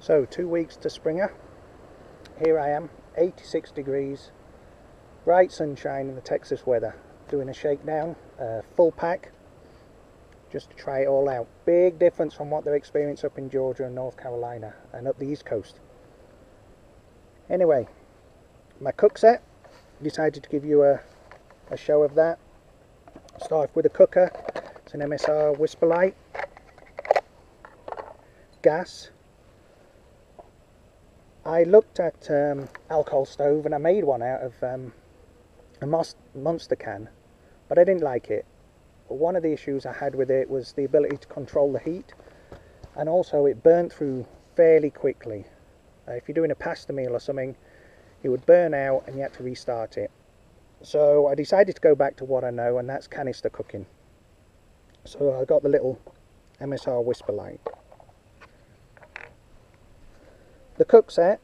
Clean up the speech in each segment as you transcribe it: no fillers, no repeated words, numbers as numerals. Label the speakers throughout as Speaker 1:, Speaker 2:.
Speaker 1: So 2 weeks to Springer. Here I am, 86 degrees, bright sunshine in the Texas weather, doing a shakedown, full pack, just to try it all out. Big difference from what they're experiencing up in Georgia and North Carolina and up the East Coast. Anyway, my cook set, decided to give you a show of that. Start off with a cooker. It's an MSR Whisper Light, gas. I looked at alcohol stove and I made one out of a monster can, but I didn't like it. But one of the issues I had with it was the ability to control the heat, and also it burnt through fairly quickly. If you're doing a pasta meal or something, it would burn out and you had to restart it. So I decided to go back to what I know, and that's canister cooking. So I got the little MSR Whisper Light. The cook set,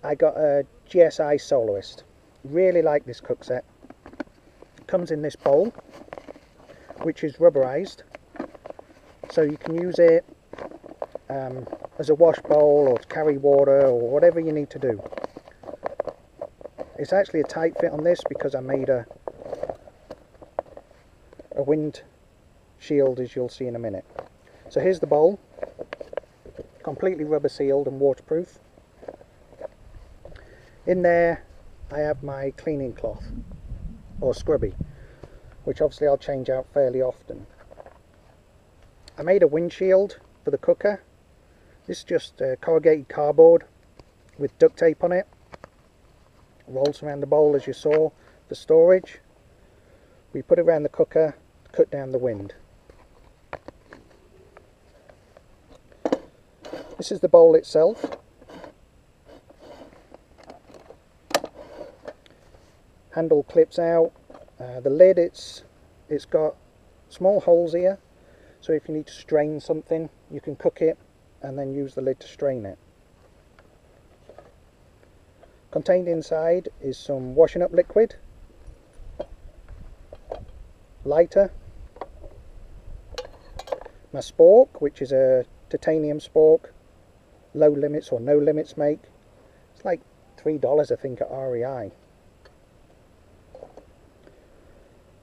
Speaker 1: I got a GSI Soloist. Really like this cook set. It comes in this bowl, which is rubberized, so you can use it as a wash bowl or to carry water or whatever you need to do. It's actually a tight fit on this because I made a wind shield, as you'll see in a minute. So here's the bowl, completely rubber sealed and waterproof. In there I have my cleaning cloth, or scrubby, which obviously I'll change out fairly often. I made a windshield for the cooker. This is just corrugated cardboard with duct tape on it. Rolls around the bowl as you saw for storage. We put it around the cooker to cut down the wind. This is the bowl itself. Handle clips out. The lid, it's got small holes here, so if you need to strain something you can cook it and then use the lid to strain it. Contained inside is some washing up liquid, lighter, my spork, which is a titanium spork, low limits or no limits make. It's like $3 I think at REI.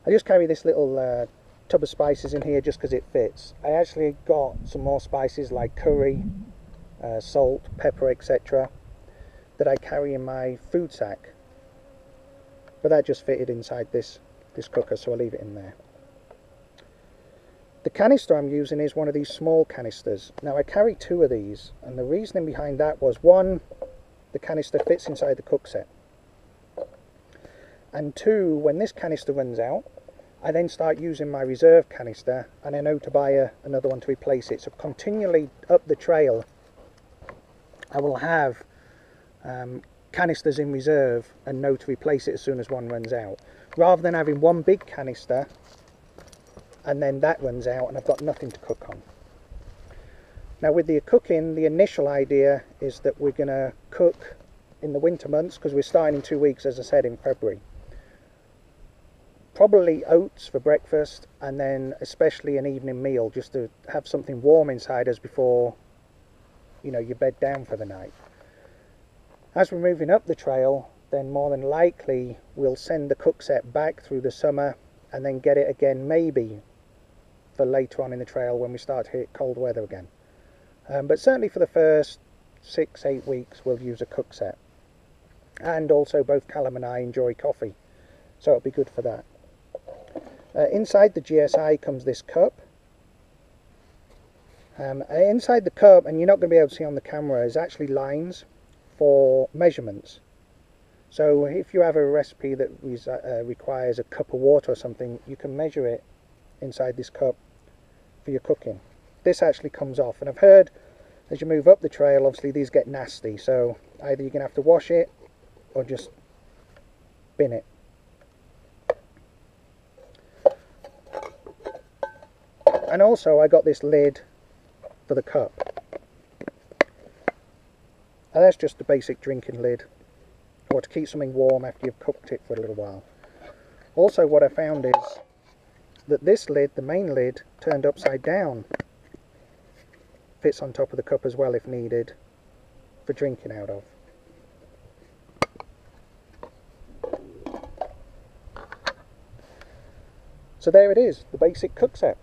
Speaker 1: I just carry this little tub of spices in here just because it fits. I actually got some more spices like curry, salt, pepper, etc. that I carry in my food sack, but that just fitted inside this cooker, so I'll leave it in there. The canister I'm using is one of these small canisters. Now I carry 2 of these, and the reasoning behind that was, 1, the canister fits inside the cook set, and 2, when this canister runs out, I then start using my reserve canister, and I know to buy another one to replace it. So continually up the trail I will have canisters in reserve and know to replace it as soon as one runs out, rather than having one big canister and then that runs out and I've got nothing to cook on. Now with the cooking, the initial idea is that we're going to cook in the winter months, because we're starting in 2 weeks, as I said, in February. Probably oats for breakfast, and then especially an evening meal, just to have something warm inside us before, you know, you bed down for the night. As we're moving up the trail, then more than likely we'll send the cook set back through the summer and then get it again maybe for later on in the trail when we start to hit cold weather again. But certainly for the first 6-8 weeks we'll use a cook set. And also both Callum and I enjoy coffee, so it'll be good for that. Inside the GSI comes this cup. Inside the cup, and you're not going to be able to see on the camera, is actually lines for measurements. So if you have a recipe that requires a cup of water or something, you can measure it inside this cup for your cooking. This actually comes off, and I've heard as you move up the trail, obviously these get nasty, so either you're going to have to wash it or just bin it. And also I got this lid for the cup, and that's just a basic drinking lid, or to keep something warm after you've cooked it for a little while. Also what I found is that this lid, the main lid, turned upside down, fits on top of the cup as well if needed. for drinking out of. So there it is, the basic cook set.